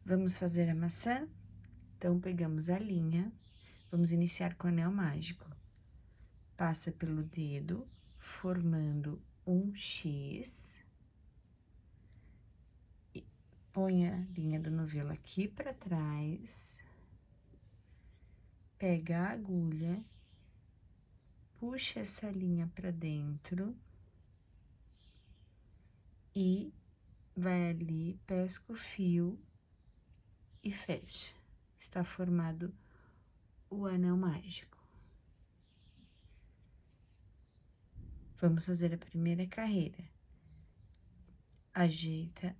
Vamos fazer a maçã? Então, pegamos a linha, vamos iniciar com o anel mágico. Passa pelo dedo, formando um X. E põe a linha do novelo aqui pra trás. Pega a agulha, puxa essa linha pra dentro. E vai ali, pesca o fio e fecha. Está formado o anel mágico. Vamos fazer a primeira carreira. Ajeita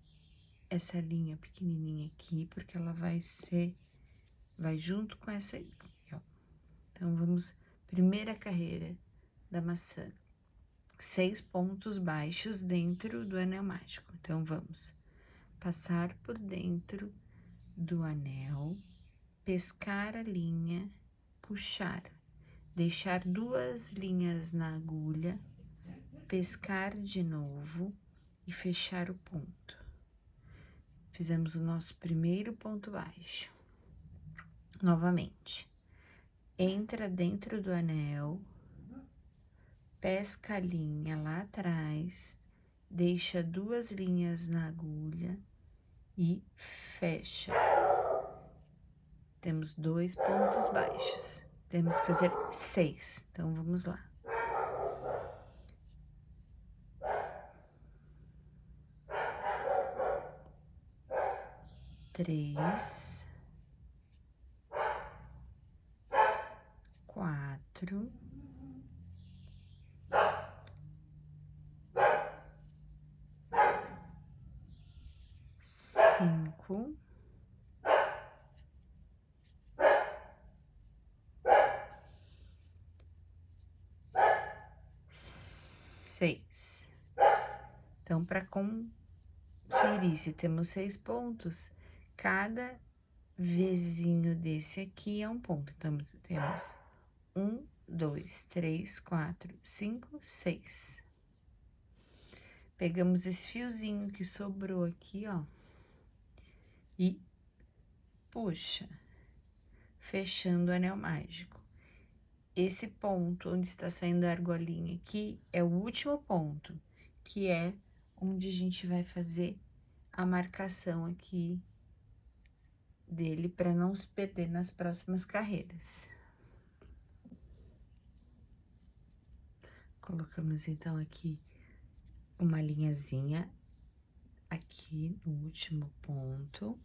essa linha pequenininha aqui, porque ela vai junto com essa aqui, ó. Então, vamos, primeira carreira da maçã. 6 pontos baixos dentro do anel mágico. Então, vamos passar por dentro do anel, pescar a linha, puxar, deixar 2 linhas na agulha, pescar de novo e fechar o ponto. Fizemos o nosso primeiro ponto baixo. Novamente, entra dentro do anel, pesca a linha lá atrás, deixa 2 linhas na agulha e fecha. Temos 2 pontos baixos. Temos que fazer 6. Então, vamos lá. Três, 4, 5, 6. Então, para conferir se temos 6 pontos, cada vezinho desse aqui é um ponto. Então, temos 1, 2, 3, 4, 5, 6. Pegamos esse fiozinho que sobrou aqui, ó, e puxa, fechando o anel mágico. Esse ponto onde está saindo a argolinha aqui é o último ponto, que é onde a gente vai fazer a marcação aqui dele para não se perder nas próximas carreiras. Colocamos então aqui uma linhazinha aqui no último ponto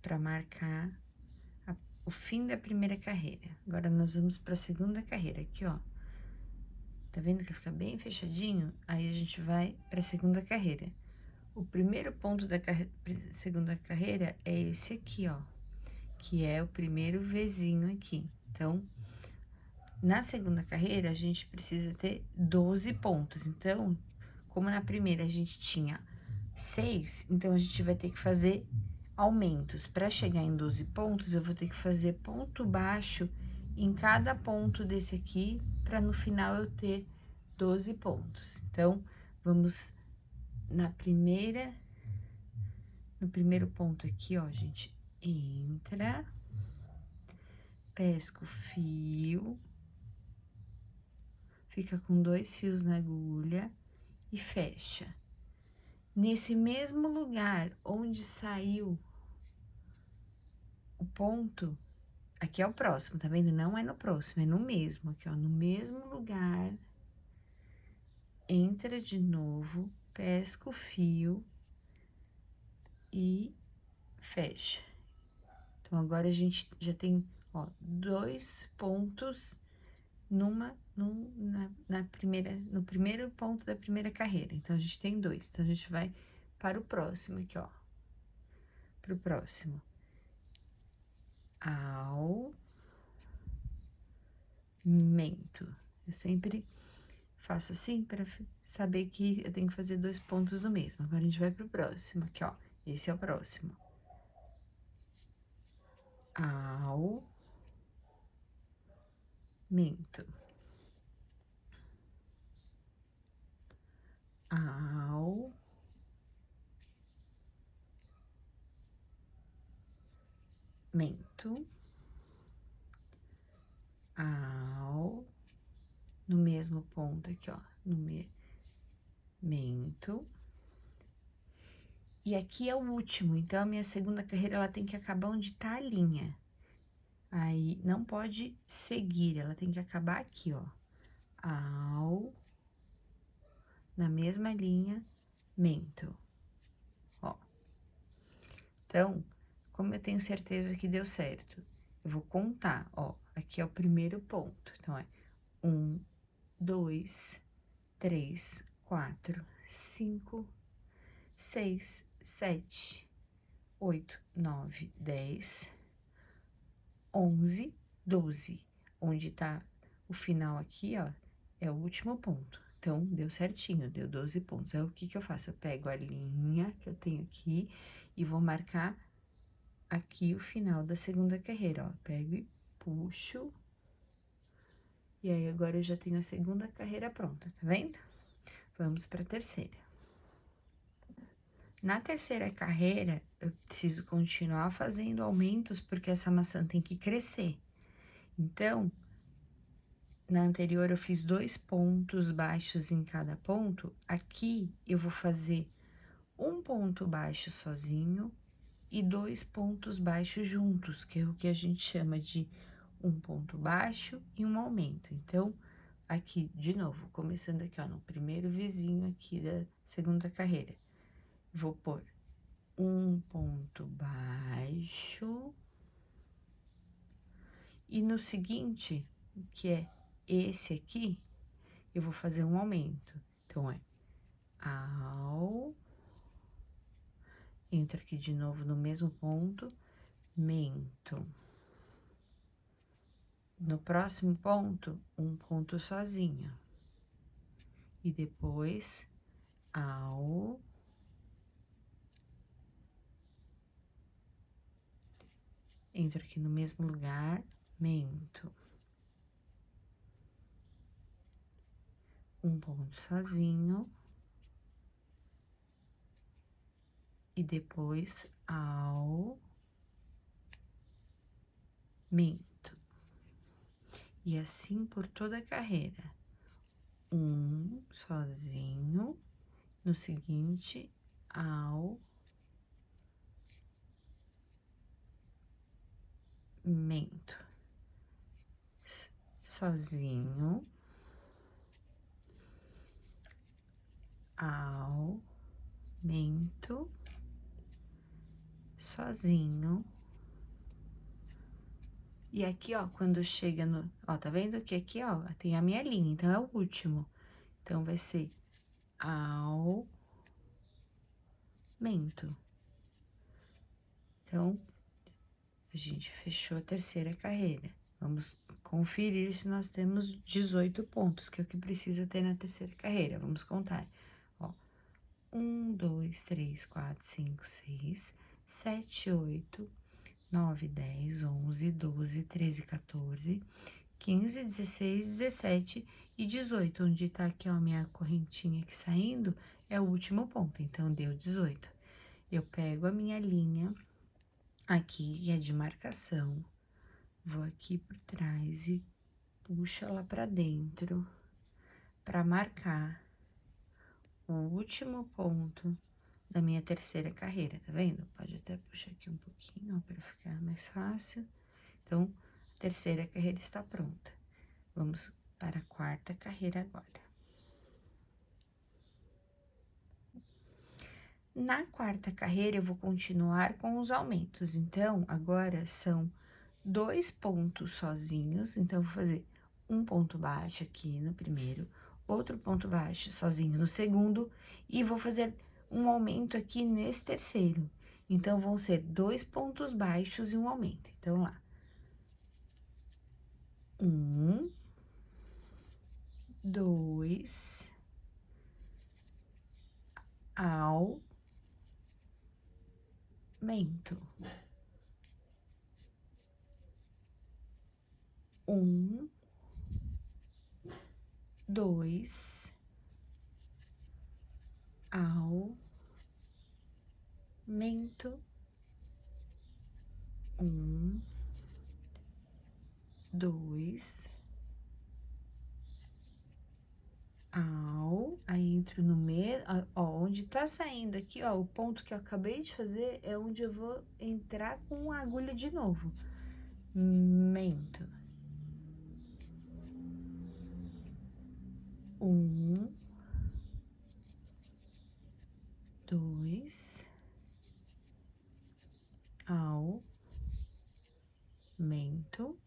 para marcar o fim da primeira carreira. Agora, nós vamos para a segunda carreira aqui, ó. Tá vendo que fica bem fechadinho? Aí, a gente vai para a segunda carreira. O primeiro ponto da segunda carreira é esse aqui, ó, que é o primeiro Vzinho aqui. Então, na segunda carreira, a gente precisa ter 12 pontos. Então, como na primeira a gente tinha 6, então a gente vai ter que fazer aumentos. Para chegar em 12 pontos, eu vou ter que fazer ponto baixo em cada ponto desse aqui, para no final eu ter 12 pontos. Então, vamos no primeiro ponto aqui, ó, gente, entra, pesca o fio, fica com 2 fios na agulha e fecha. Nesse mesmo lugar onde saiu o ponto, aqui é o próximo, tá vendo? Não é no próximo, é no mesmo, aqui, ó, no mesmo lugar. Entra de novo, pesca o fio e fecha. Então, agora a gente já tem, ó, 2 pontos no primeiro ponto da primeira carreira. Então, a gente tem 2. Então, a gente vai para o próximo aqui, ó. Para o próximo. Aumento. Eu sempre faço assim para saber que eu tenho que fazer 2 pontos no mesmo. Agora, a gente vai para o próximo aqui, ó. Esse é o próximo. Aumento. aumento, no mesmo ponto aqui, ó, aumento. E aqui é o último, então a minha segunda carreira, ela tem que acabar onde tá a linha. Aí, não pode seguir, ela tem que acabar aqui, ó. Na mesma linha, mento. Ó. Então, como eu tenho certeza que deu certo, eu vou contar, ó. Aqui é o primeiro ponto. Então, é 1, 2, 3, 4, 5, 6, 7, 8, 9, 10, 11, 12. Onde tá o final aqui, ó, é o último ponto. Então, deu certinho, deu 12 pontos. Aí, o que que eu faço? Eu pego a linha que eu tenho aqui e vou marcar aqui o final da segunda carreira, ó. Pego e puxo. E aí, agora eu já tenho a segunda carreira pronta, tá vendo? Vamos para a terceira. Na terceira carreira, eu preciso continuar fazendo aumentos, porque essa maçã tem que crescer. Então, na anterior eu fiz 2 pontos baixos em cada ponto. Aqui, eu vou fazer um ponto baixo sozinho e 2 pontos baixos juntos, que é o que a gente chama de um ponto baixo e um aumento. Então, aqui, de novo, começando aqui, ó, no primeiro vizinho aqui da segunda carreira, vou pôr um ponto baixo e no seguinte, que é esse aqui, eu vou fazer um aumento. Então, é entro aqui de novo no mesmo ponto, mento. No próximo ponto, um ponto sozinho. E depois, entro aqui no mesmo lugar, mento. Um ponto sozinho. E depois, mento. E assim por toda a carreira. Um sozinho. No seguinte, mento. Sozinho. Aumento. Sozinho. E aqui, ó, quando chega no... Ó, tá vendo que aqui, ó, tem a minha linha, então é o último. Então, vai ser aumento. Então, a gente fechou a terceira carreira. Vamos conferir se nós temos 18 pontos, que é o que precisa ter na terceira carreira. Vamos contar. Ó, 1, 2, 3, 4, 5, 6, 7, 8, 9, 10, 11, 12, 13, 14, 15, 16, 17 e 18. Onde tá aqui, ó, a minha correntinha aqui saindo, é o último ponto. Então, deu 18. Eu pego a minha linha aqui, que é de marcação, vou aqui por trás e puxo ela pra dentro, pra marcar o último ponto da minha terceira carreira, tá vendo? Pode até puxar aqui um pouquinho, ó, pra ficar mais fácil. Então, a terceira carreira está pronta. Vamos para a quarta carreira agora. Na quarta carreira, eu vou continuar com os aumentos. Então, agora são 2 pontos sozinhos. Então, eu vou fazer um ponto baixo aqui no primeiro, outro ponto baixo sozinho no segundo, e vou fazer um aumento aqui nesse terceiro. Então, vão ser 2 pontos baixos e um aumento. Então, lá. 1, 2, aumento. 1, 2, aumento. 1, 2, ao, aí entro no meio, ó, onde tá saindo aqui, ó, o ponto que eu acabei de fazer é onde eu vou entrar com a agulha de novo. Mento. 1, 2, aumento,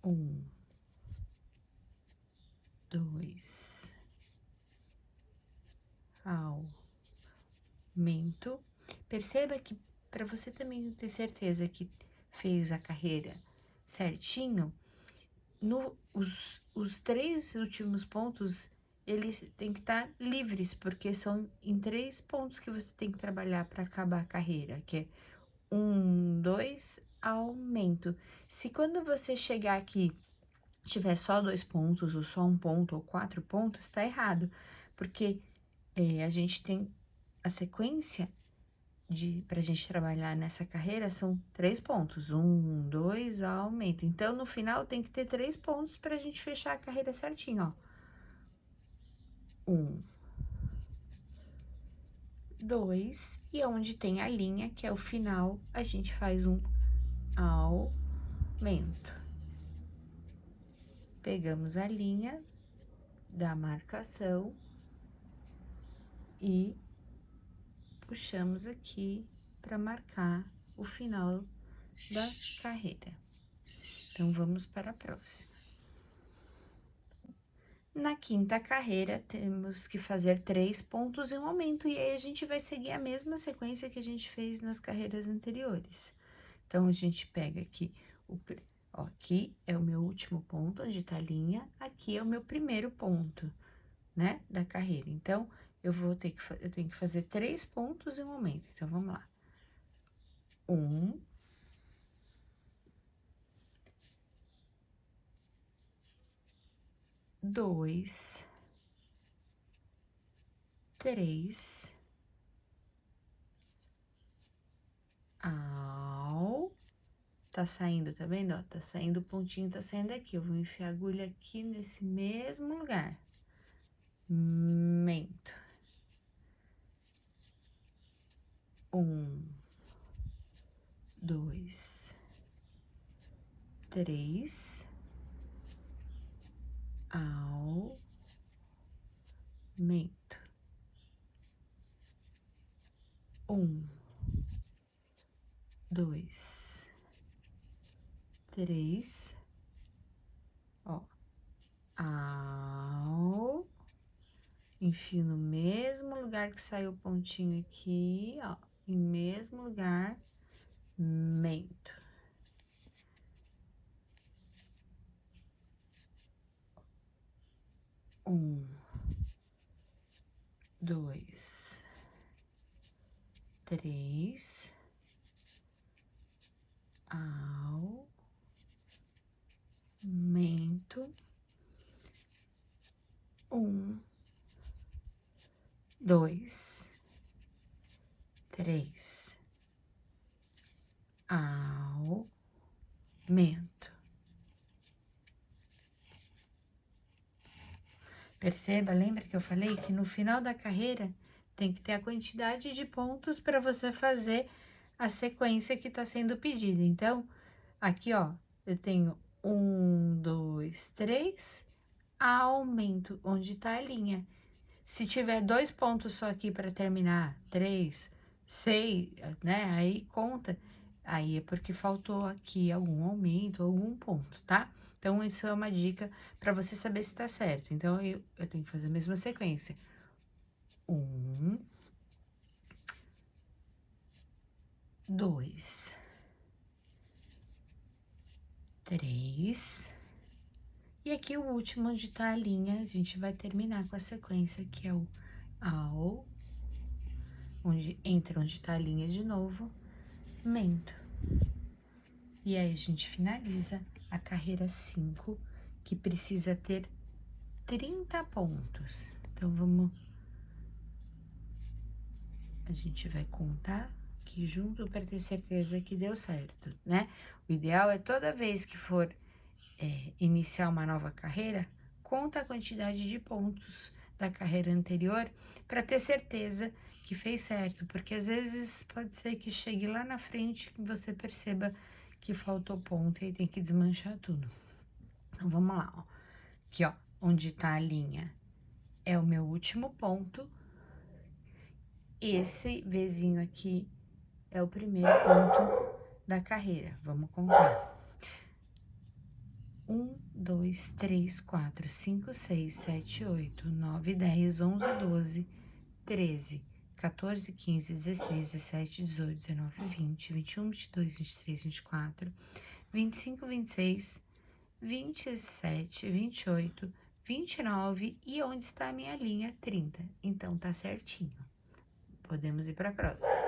1, 2, aumento. Perceba que para você também ter certeza que fez a carreira certinho, os 3 últimos pontos, eles têm que estar livres, porque são em 3 pontos que você tem que trabalhar para acabar a carreira, que é 1, 2, aumento. Se quando você chegar aqui tiver só 2 pontos, ou só 1 ponto, ou 4 pontos, tá errado, porque a gente tem a sequência pra gente trabalhar nessa carreira são 3 pontos, 1, 2, aumento. Então, no final, tem que ter 3 pontos pra gente fechar a carreira certinho, ó. 1, 2, e onde tem a linha, que é o final, a gente faz um aumento. Pegamos a linha da marcação e puxamos aqui para marcar o final da carreira. Então, vamos para a próxima. Na quinta carreira, temos que fazer 3 pontos e um aumento, e aí a gente vai seguir a mesma sequência que a gente fez nas carreiras anteriores. Então, a gente pega aqui, ó, aqui é o meu último ponto, onde tá a linha, aqui é o meu primeiro ponto, né, da carreira. Então, eu tenho que fazer 3 pontos e um aumento. Então, vamos lá. 1, 2, 3, tá saindo, tá vendo, ó? Tá saindo o pontinho, tá saindo aqui. Eu vou enfiar a agulha aqui nesse mesmo lugar. Mento. 1, 2, 3, aumento. 1, 2, 3, ó, enfio no mesmo lugar que saiu o pontinho aqui, ó, em mesmo lugar, mento. 1, 2, 3, aumento. 1, 2, 3, aumento. Perceba, lembra que eu falei que no final da carreira tem que ter a quantidade de pontos para você fazer a sequência que está sendo pedida. Então, aqui, ó, eu tenho 1, 2, 3, aumento, onde está a linha. Se tiver 2 pontos só aqui para terminar, 3, 6, né? Aí conta. Aí é porque faltou aqui algum aumento, algum ponto, tá? Então, isso é uma dica para você saber se tá certo. Então, eu tenho que fazer a mesma sequência. 1, 2, 3. E aqui o último, onde tá a linha, a gente vai terminar com a sequência, que é o ao, onde tá a linha de novo, mento. E aí, a gente finaliza a carreira 5, que precisa ter 30 pontos. Então, a gente vai contar aqui junto para ter certeza que deu certo, né? O ideal é toda vez que for iniciar uma nova carreira, conta a quantidade de pontos da carreira anterior para ter certeza que fez certo, porque às vezes pode ser que chegue lá na frente e você perceba que faltou ponto e tem que desmanchar tudo. Então, vamos lá, ó. Aqui, ó, onde tá a linha é o meu último ponto. Esse Vzinho aqui é o primeiro ponto da carreira. Vamos contar. 1, 2, 3, 4, 5, 6, 7, 8, 9, 10, 11, 12, 13, 14, 15, 16, 17, 18, 19, 20, 21, 22, 23, 24, 25, 26, 27, 28, 29 e onde está a minha linha? 30. Então, tá certinho. Podemos ir para a próxima.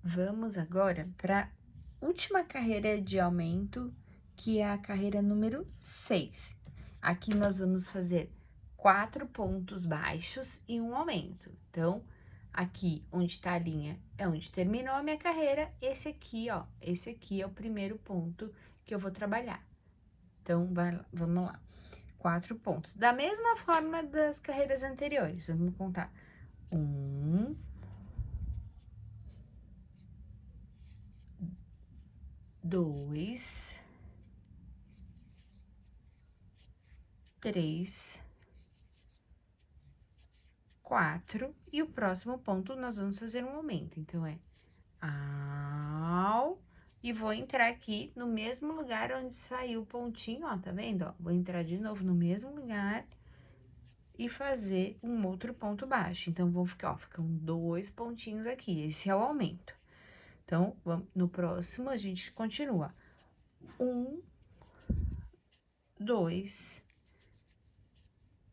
Vamos agora para a última carreira de aumento, que é a carreira número 6. Aqui nós vamos fazer 4 pontos baixos e um aumento. Então, aqui onde está a linha é onde terminou a minha carreira. Esse aqui, ó, esse aqui é o primeiro ponto que eu vou trabalhar. Então, vamos lá. 4 pontos. Da mesma forma das carreiras anteriores, vamos contar. 1, 2, 3, 4, e o próximo ponto nós vamos fazer um aumento. Então, é ao, e vou entrar aqui no mesmo lugar onde saiu o pontinho, ó, tá vendo? Ó, vou entrar de novo no mesmo lugar e fazer um outro ponto baixo. Então, vou ficar, ó, ficam 2 pontinhos aqui, esse é o aumento. Então, no próximo a gente continua. 1, 2,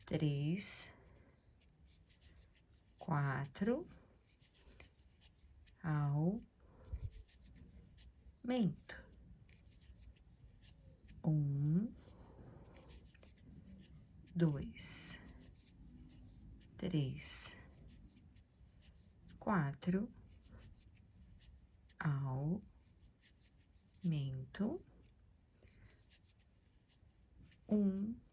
3, 4, aumento. 1, 2, 3, 4, aumento. 1,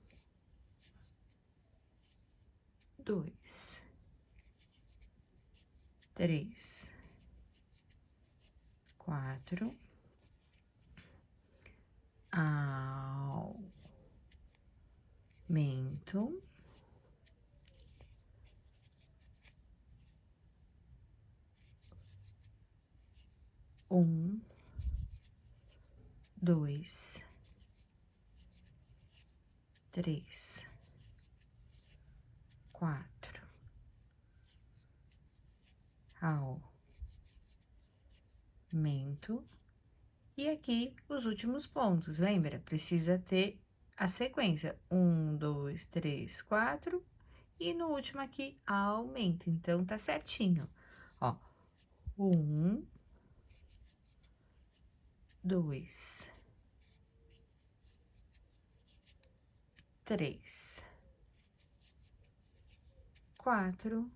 2, 3, 4, aumento. 1, 2, 3, 4, aumento. E aqui os últimos pontos, lembra? Precisa ter a sequência: 1, 2, 3, 4, e no último aqui, aumento. Então, tá certinho. Ó, 1, 2, 3, 4,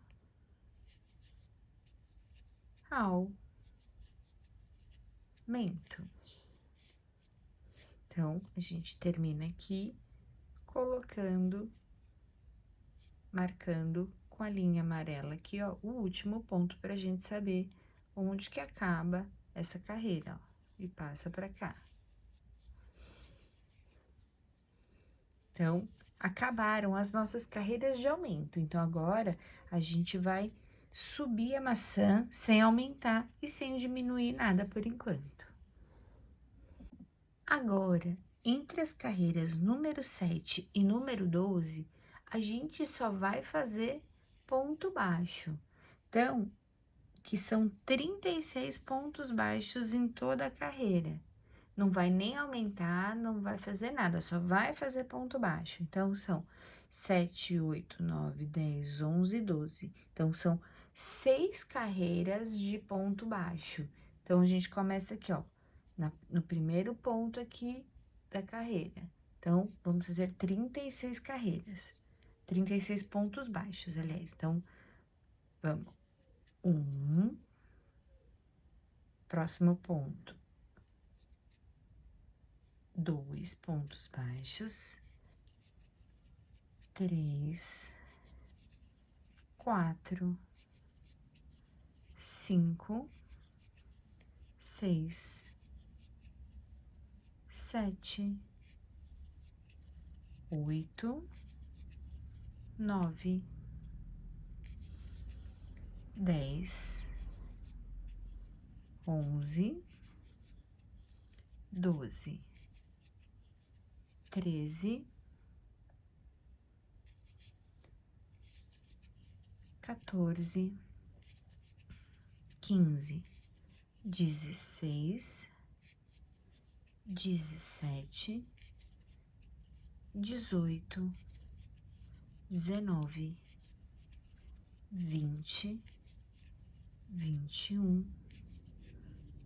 aumento. Então, a gente termina aqui colocando, marcando com a linha amarela aqui, ó, o último ponto pra gente saber onde que acaba essa carreira, ó, e passa pra cá. Então, acabaram as nossas carreiras de aumento. Então, agora a gente vai subir a maçã sem aumentar e sem diminuir nada por enquanto. Agora, entre as carreiras número 7 e número 12, a gente só vai fazer ponto baixo. Então, que são 36 pontos baixos em toda a carreira. Não vai nem aumentar, não vai fazer nada, só vai fazer ponto baixo. Então, são 7, 8, 9, 10, 11, 12. Então, são 6 carreiras de ponto baixo. Então, a gente começa aqui, ó, no primeiro ponto aqui da carreira. Então, vamos fazer 36 carreiras. 36 pontos baixos, aliás. Então, vamos. Um, próximo ponto, 2 pontos baixos, 3, 4, 5, 6, 7, 8, 9, 10, 11, 12, 13, 14, 15, 16, 17, 18, 19, 20, 21,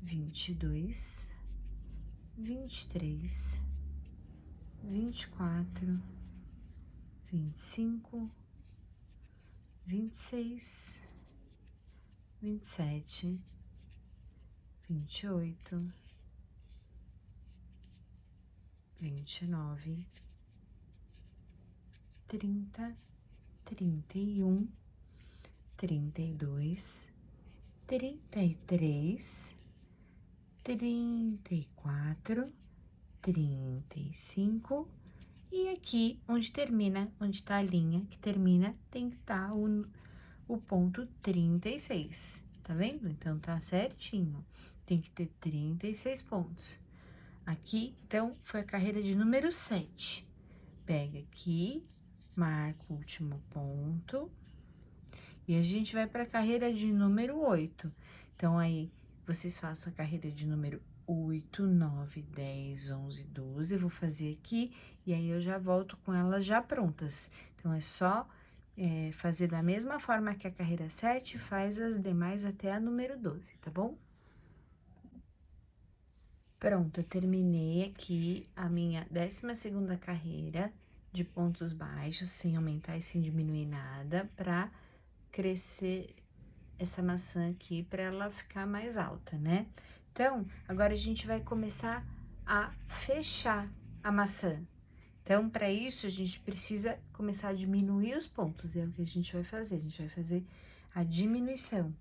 22, 23, 24, 25, 26, 27, 28, 29, 30, 31, 32, 33, 34, 35, e aqui onde termina, onde tá a linha que termina, tem que estar o ponto 36, tá vendo? Então, tá certinho, tem que ter 36 pontos. Aqui, então, foi a carreira de número 7. Pega aqui, marca o último ponto, e a gente vai para a carreira de número 8. Então, aí, vocês façam a carreira de número 8, 9, 10, 11, 12. Eu vou fazer aqui, e aí eu já volto com elas já prontas. Então, é só fazer da mesma forma que a carreira 7, faz as demais até a número 12, tá bom? Pronto, eu terminei aqui a minha 12ª carreira de pontos baixos, sem aumentar e sem diminuir nada, pra crescer essa maçã aqui, pra ela ficar mais alta, né? Então, agora a gente vai começar a fechar a maçã. Então, para isso, a gente precisa começar a diminuir os pontos, é o que a gente vai fazer. A gente vai fazer a diminuição.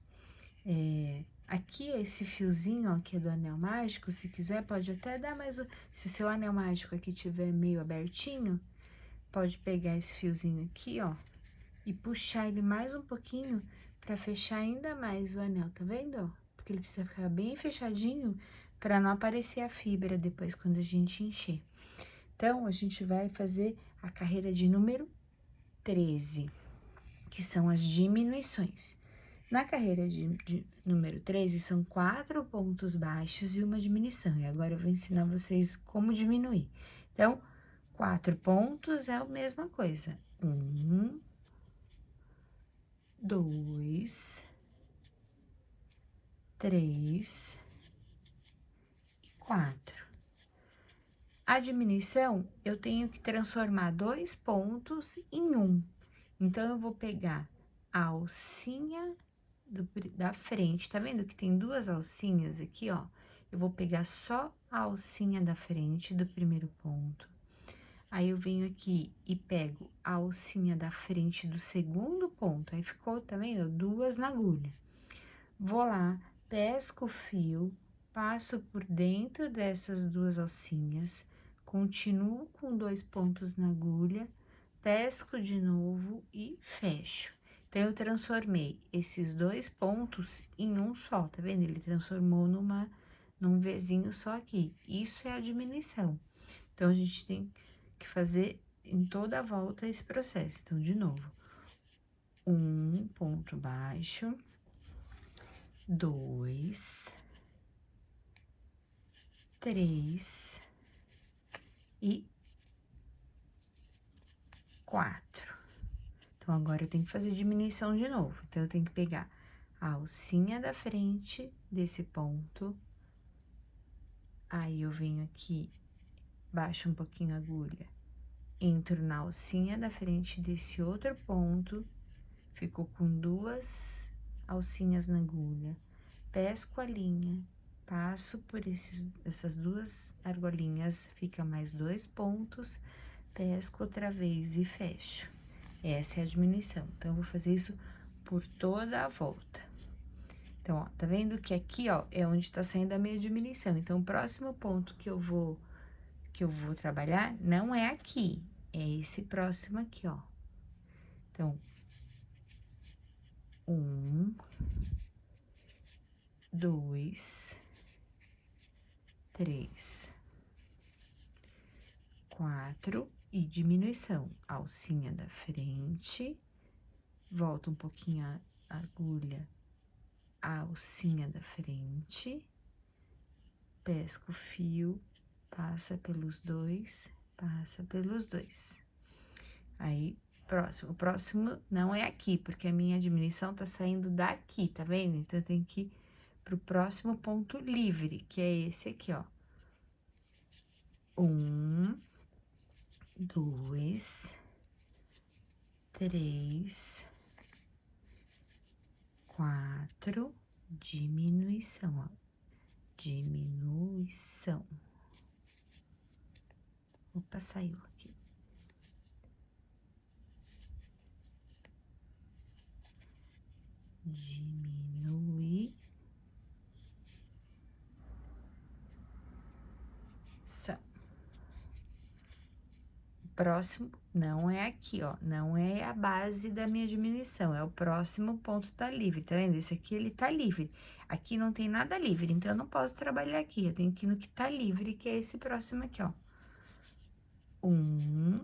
Aqui, esse fiozinho, ó, que é do anel mágico, se quiser, pode até dar mais... Se o seu anel mágico aqui tiver meio abertinho, pode pegar esse fiozinho aqui, ó, e puxar ele mais um pouquinho para fechar ainda mais o anel, tá vendo, ó? Porque ele precisa ficar bem fechadinho para não aparecer a fibra depois quando a gente encher. Então, a gente vai fazer a carreira de número 13, que são as diminuições. Na carreira de número 13, são 4 pontos baixos e uma diminuição. E agora eu vou ensinar vocês como diminuir. Então, 4 pontos é a mesma coisa. 1, 2, 3 e 4. A diminuição, eu tenho que transformar 2 pontos em 1. Então, eu vou pegar a alcinha da frente, tá vendo que tem 2 alcinhas aqui, ó? Eu vou pegar só a alcinha da frente do primeiro ponto. Aí, eu venho aqui e pego a alcinha da frente do segundo ponto. Aí, ficou, tá vendo? 2 na agulha. Vou lá, pesco o fio, passo por dentro dessas 2 alcinhas, continuo com 2 pontos na agulha, pesco de novo e fecho. Então, eu transformei esses 2 pontos em um só, tá vendo? Ele transformou num Vzinho só aqui. Isso é a diminuição. Então, a gente tem que fazer em toda a volta esse processo. Então, de novo, 1 ponto baixo, 2, 3 e 4. Então, agora eu tenho que fazer diminuição de novo. Então, eu tenho que pegar a alcinha da frente desse ponto. Aí, eu venho aqui, baixo um pouquinho a agulha, entro na alcinha da frente desse outro ponto, ficou com 2 alcinhas na agulha, pesco a linha, passo por essas duas argolinhas, fica mais 2 pontos, pesco outra vez e fecho. Essa é a diminuição. Então, eu vou fazer isso por toda a volta. Então, ó, tá vendo que aqui, ó, é onde tá saindo a minha diminuição. Então, o próximo ponto que eu vou trabalhar não é aqui, é esse próximo aqui, ó. Então, 1, 2, 3, 4 e diminuição. Alcinha da frente, volta um pouquinho a agulha, a alcinha da frente, pesca o fio, passa pelos dois, passa pelos dois. Aí, o próximo não é aqui, porque a minha diminuição tá saindo daqui, tá vendo? Então, eu tenho que ir pro próximo ponto livre, que é esse aqui, ó. 1, 2, 3, 4, diminuição, ó. Diminuição. Opa, saiu aqui. Diminuição. Próximo não é aqui, ó, não é a base da minha diminuição, é o próximo ponto tá livre, tá vendo? Esse aqui, ele tá livre. Aqui não tem nada livre, então eu não posso trabalhar aqui, eu tenho que ir no que tá livre, que é esse próximo aqui, ó. 1,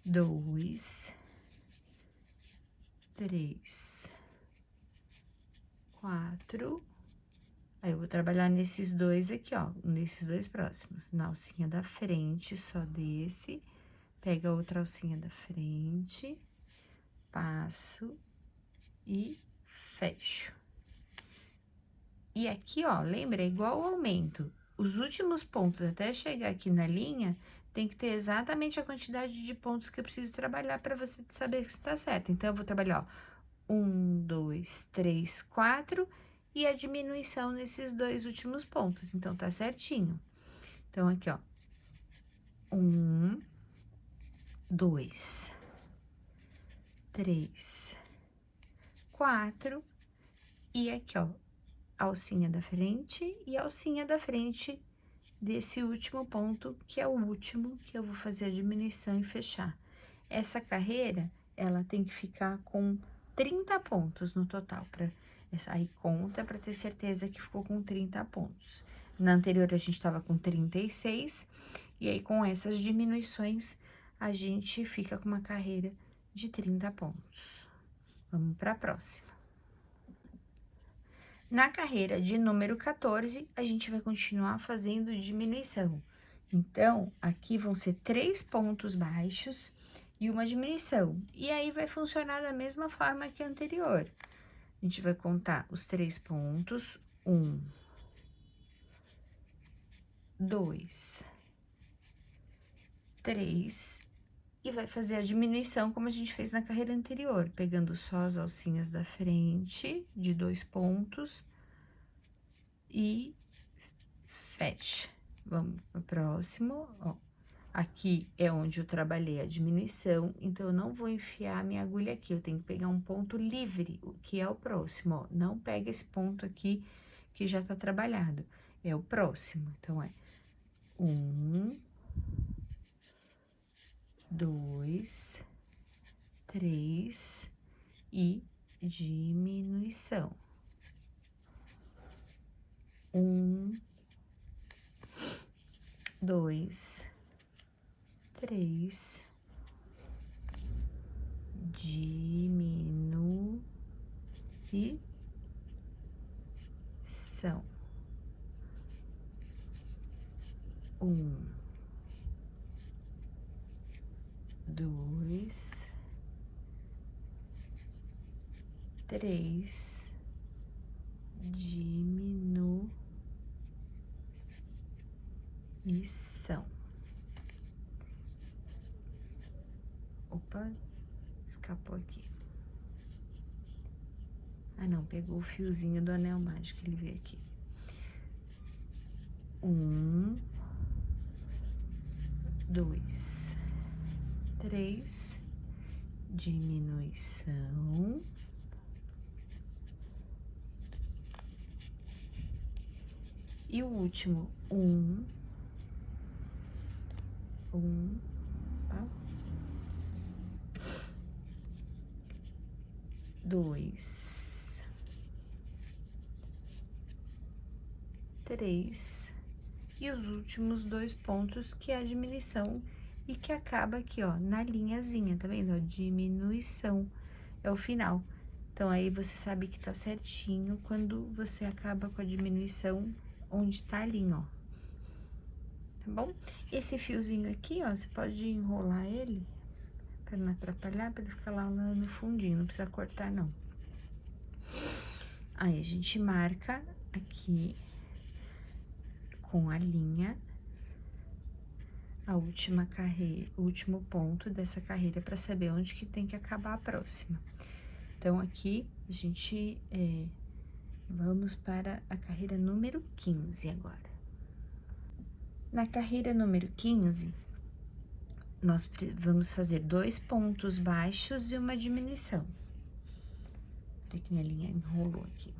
2, 3, 4. Aí, eu vou trabalhar nesses dois aqui, ó, nesses dois próximos. Na alcinha da frente, só desse. Pega outra alcinha da frente, passo e fecho. E aqui, ó, lembra, é igual o aumento. Os últimos pontos até chegar aqui na linha, tem que ter exatamente a quantidade de pontos que eu preciso trabalhar para você saber que está certo. Então, eu vou trabalhar, ó, 1, 2, 3, 4 e a diminuição nesses dois últimos pontos. Então, tá certinho. Então, aqui, ó, 1, 2, 3, 4 e aqui, ó, alcinha da frente e alcinha da frente desse último ponto, que é o último que eu vou fazer a diminuição e fechar. Essa carreira, ela tem que ficar com 30 pontos no total, aí conta para ter certeza que ficou com 30 pontos. Na anterior, a gente estava com 36, e aí com essas diminuições, a gente fica com uma carreira de 30 pontos. Vamos para a próxima. Na carreira de número 14, a gente vai continuar fazendo diminuição. Então, aqui vão ser 3 pontos baixos e uma diminuição. E aí, vai funcionar da mesma forma que a anterior. A gente vai contar os 3 pontos. 1, 2, 3. E vai fazer a diminuição como a gente fez na carreira anterior, pegando só as alcinhas da frente, de 2 pontos, e fecha. Vamos pro próximo, ó. Aqui é onde eu trabalhei a diminuição, então eu não vou enfiar a minha agulha aqui, eu tenho que pegar um ponto livre, o que é o próximo, ó. Não pega esse ponto aqui que já tá trabalhado, é o próximo. Então, é 1, 2, 3 e diminuição. 1, 2, 3, diminuição. 1, 2, 3, diminuição. Opa, escapou aqui. Ah, não, pegou o fiozinho do anel mágico, ele veio aqui. 1, 2, 3, diminuição. E o último, 1, tá? 2, 3, e os últimos 2 pontos, que é a diminuição, e que acaba aqui, ó, na linhazinha, tá vendo? Ó, diminuição é o final. Então, aí você sabe que tá certinho quando você acaba com a diminuição onde tá a linha, ó. Tá bom? Esse fiozinho aqui, ó, você pode enrolar ele pra não atrapalhar, pra ele ficar lá no fundinho, não precisa cortar, não. Aí, a gente marca aqui com a linha a última carreira, o último ponto dessa carreira para saber onde que tem que acabar a próxima. Então, aqui, a gente vamos para a carreira número 15 agora. Na carreira número 15, nós vamos fazer 2 pontos baixos e uma diminuição. Peraí que minha linha enrolou aqui.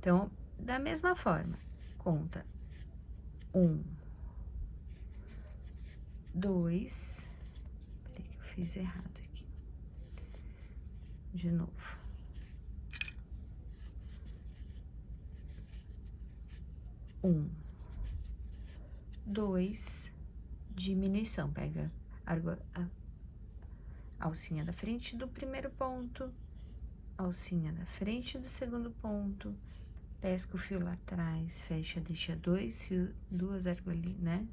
Então, da mesma forma, conta 1, 2, peraí que eu fiz errado aqui. De novo. 1, 2, diminuição. Pega a alcinha da frente do primeiro ponto, alcinha da frente do segundo ponto, pesca o fio lá atrás, fecha, deixa 2 argolinhas, né?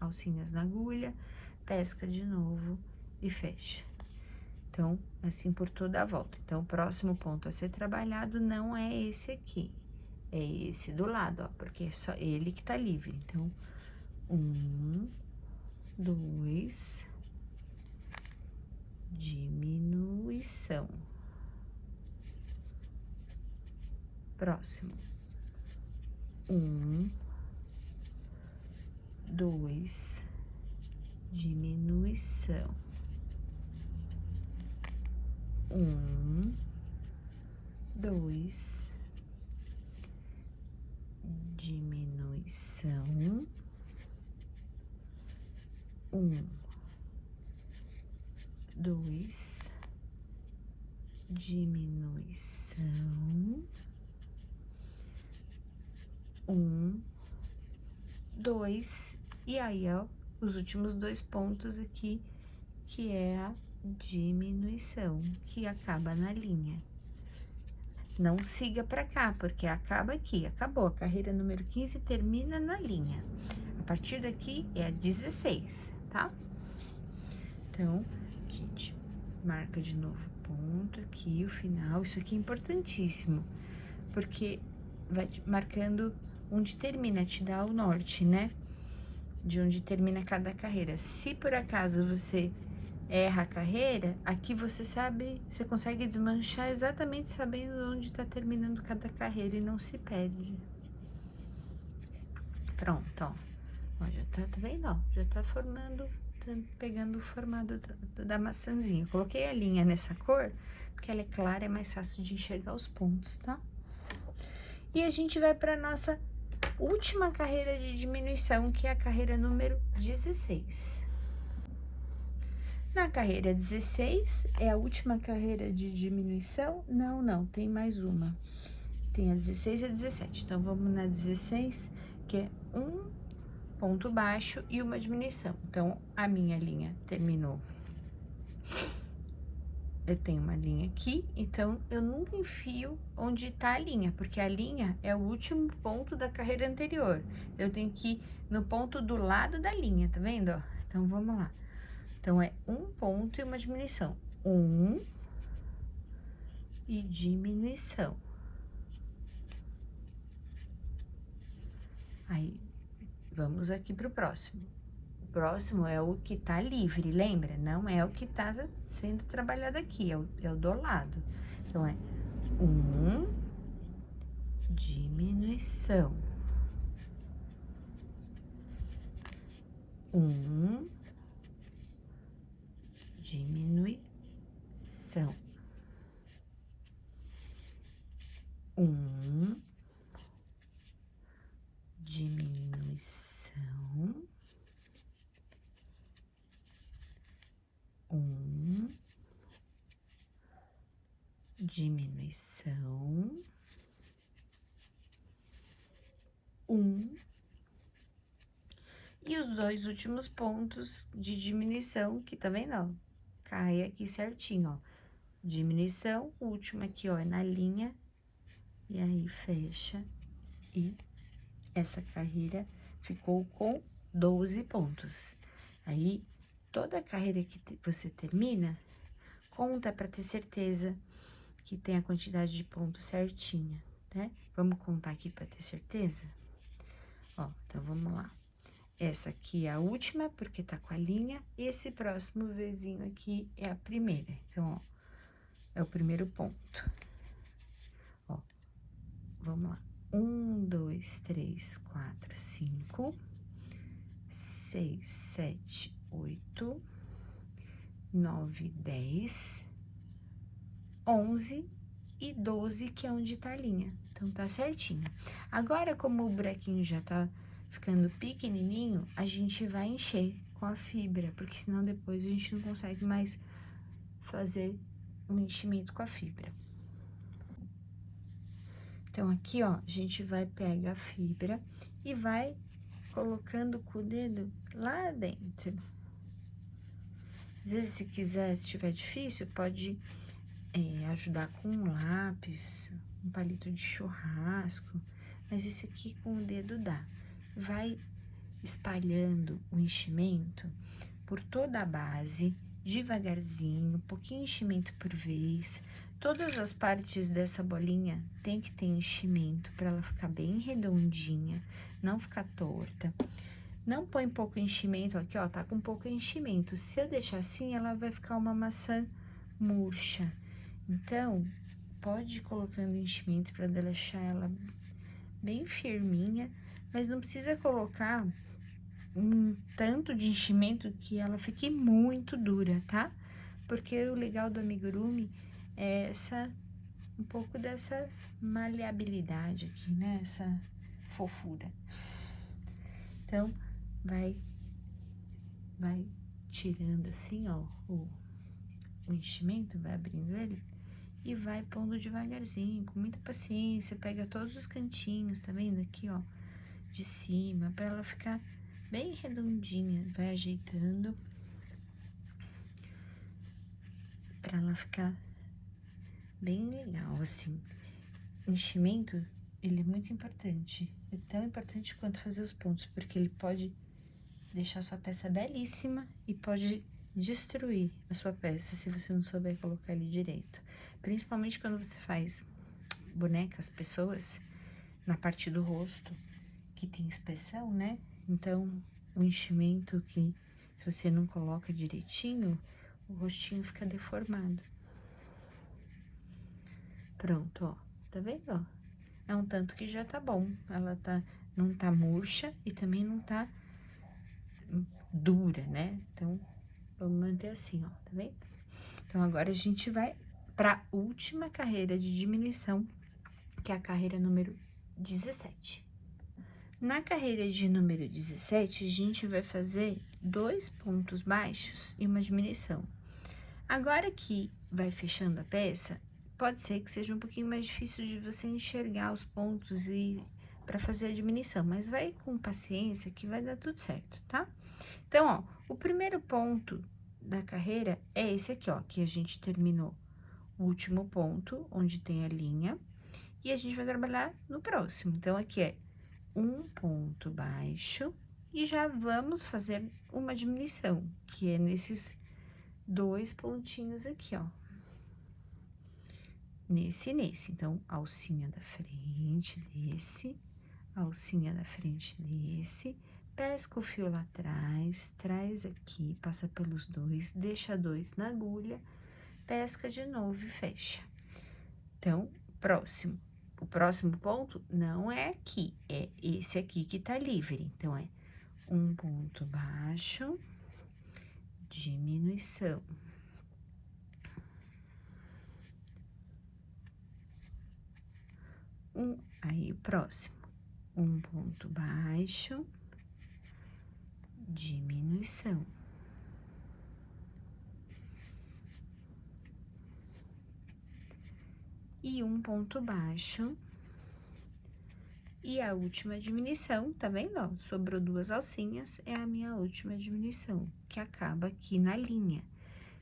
Alcinhas na agulha, pesca de novo e fecha. Então, assim por toda a volta. Então, o próximo ponto a ser trabalhado não é esse aqui, é esse do lado, ó, porque é só ele que tá livre. Então, 1, 2, diminuição. Próximo. 1, 2, diminuição. 1, 2, diminuição. 1, 2, diminuição. 1, 2, e aí, ó, os últimos 2 pontos aqui, que é a diminuição, que acaba na linha. Não siga pra cá, porque acaba aqui, acabou. A carreira número 15 termina na linha. A partir daqui é a 16, tá? Então, a gente marca de novo o ponto aqui, o final. Isso aqui é importantíssimo, porque vai marcando onde termina, te dá o norte, né? De onde termina cada carreira. Se por acaso você erra a carreira, aqui você sabe, você consegue desmanchar exatamente sabendo onde tá terminando cada carreira e não se perde. Pronto, ó. Ó, já tá vendo, ó? Já tá formando, tá pegando o formado da maçãzinha. Eu coloquei a linha nessa cor, porque ela é clara, é mais fácil de enxergar os pontos, tá? E a gente vai pra nossa última carreira de diminuição, que é a carreira número 16. Na carreira 16, é a última carreira de diminuição? Não, tem mais uma. Tem a 16 e a 17. Então, vamos na 16, que é um ponto baixo e uma diminuição. Então, a minha linha terminou. Eu tenho uma linha aqui, então eu nunca enfio onde tá a linha, porque a linha é o último ponto da carreira anterior. Eu tenho que ir no ponto do lado da linha, tá vendo, ó? Então, vamos lá. Então, é um ponto e uma diminuição. 1 e diminuição. Aí, vamos aqui pro próximo. O próximo é o que tá livre, lembra? Não é o que tá sendo trabalhado aqui, é o do lado. Então, é diminuição, diminuição, diminuição, diminuição, e os dois últimos pontos de diminuição, que também não, cai aqui certinho, ó, diminuição, o último aqui, ó, é na linha, e aí fecha, e essa carreira ficou com 12 pontos. Aí, toda carreira que você termina, conta para ter certeza que tem a quantidade de pontos certinha, né? Vamos contar aqui para ter certeza? Ó, então vamos lá. Essa aqui é a última, porque tá com a linha. Esse próximo Vzinho aqui é a primeira. Então, ó, é o primeiro ponto. Ó, vamos lá. 1, 2, 3, 4, 5, 6, 7, 8, 9, 10, 11 e 12, que é onde tá a linha. Então, tá certinho. Agora, como o buraquinho já tá ficando pequenininho, a gente vai encher com a fibra, porque senão depois a gente não consegue mais fazer um enchimento com a fibra. Então, aqui, ó, a gente vai pegar a fibra e vai colocando com o dedo lá dentro. Às vezes, se quiser, se tiver difícil, pode ajudar com um lápis, um palito de churrasco, mas esse aqui com o dedo dá. Vai espalhando o enchimento por toda a base, devagarzinho, pouquinho enchimento por vez. Todas as partes dessa bolinha tem que ter enchimento para ela ficar bem redondinha, não ficar torta. Não põe pouco enchimento, aqui ó, tá com pouco enchimento. Se eu deixar assim, ela vai ficar uma maçã murcha. Então, pode ir colocando enchimento para deixar ela bem firminha, mas não precisa colocar um tanto de enchimento que ela fique muito dura, tá? Porque o legal do amigurumi é um pouco dessa maleabilidade aqui, né? Essa fofura. Então, vai tirando assim, ó, o enchimento, vai abrindo ele e vai pondo devagarzinho, com muita paciência. Pega todos os cantinhos, tá vendo aqui, ó, de cima, pra ela ficar bem redondinha. Vai ajeitando pra ela ficar bem legal, assim. O enchimento, ele é muito importante. É tão importante quanto fazer os pontos, porque ele pode deixar sua peça belíssima e pode destruir a sua peça se você não souber colocar ele direito. Principalmente quando você faz bonecas, pessoas, na parte do rosto, que tem expressão, né? Então, o enchimento que, se você não coloca direitinho, o rostinho fica deformado. Pronto, ó. Tá vendo, ó? É um tanto que já tá bom. Ela não tá murcha e também não tá dura, né? Então, vamos manter assim, ó, tá vendo? Então, agora a gente vai pra última carreira de diminuição, que é a carreira número 17. Na carreira de número 17, a gente vai fazer 2 pontos baixos e uma diminuição. Agora que vai fechando a peça, pode ser que seja um pouquinho mais difícil de você enxergar os pontos e para fazer a diminuição, mas vai com paciência que vai dar tudo certo, tá? Então, ó, o primeiro ponto da carreira é esse aqui, ó, que a gente terminou o último ponto, onde tem a linha, e a gente vai trabalhar no próximo. Então, aqui é um ponto baixo e já vamos fazer uma diminuição, que é nesses 2 pontinhos aqui, ó. Nesse e nesse. Então, alcinha da frente desse, alcinha da frente desse, pesca o fio lá atrás, traz aqui, passa pelos 2, deixa 2 na agulha, pesca de novo e fecha. Então, próximo. O próximo ponto não é aqui, é esse aqui que tá livre. Então, é um ponto baixo, diminuição. Aí, o próximo, um ponto baixo, diminuição. E um ponto baixo. E a última diminuição, tá vendo? Ó, sobrou 2 alcinhas, é a minha última diminuição, que acaba aqui na linha.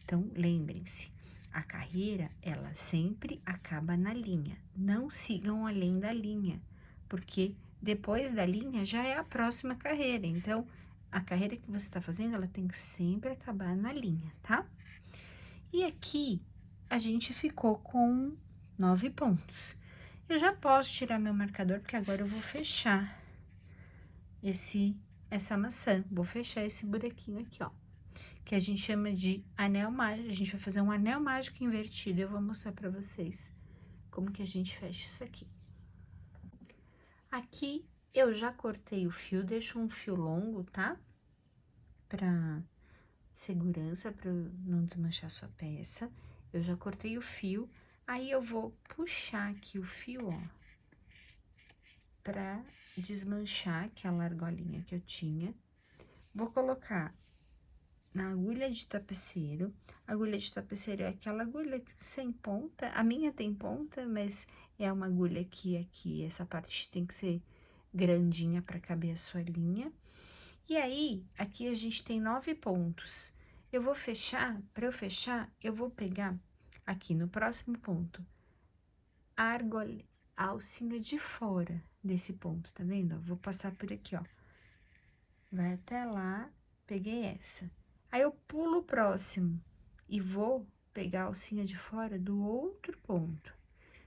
Então, lembrem-se, a carreira, ela sempre acaba na linha. Não sigam além da linha, porque depois da linha já é a próxima carreira. Então, a carreira que você está fazendo, ela tem que sempre acabar na linha, tá? E aqui, a gente ficou com 9 pontos. Eu já posso tirar meu marcador, porque agora eu vou fechar essa maçã. Vou fechar esse buraquinho aqui, ó, que a gente chama de anel mágico. A gente vai fazer um anel mágico invertido. Eu vou mostrar pra vocês como que a gente fecha isso aqui. Aqui, eu já cortei o fio, deixo um fio longo, tá? Pra segurança, pra não desmanchar sua peça. Eu já cortei o fio. Aí, eu vou puxar aqui o fio, ó, pra desmanchar aquela argolinha que eu tinha. Vou colocar na agulha de tapeceiro. A agulha de tapeceiro é aquela agulha sem ponta. A minha tem ponta, mas é uma agulha que aqui, essa parte tem que ser grandinha para caber a sua linha. E aí, aqui a gente tem 9 pontos. Eu vou fechar, para eu fechar, eu vou pegar aqui no próximo ponto a alcinha de fora desse ponto, tá vendo? Vou passar por aqui, ó. Vai até lá, peguei essa. Aí, eu pulo o próximo e vou pegar a alcinha de fora do outro ponto.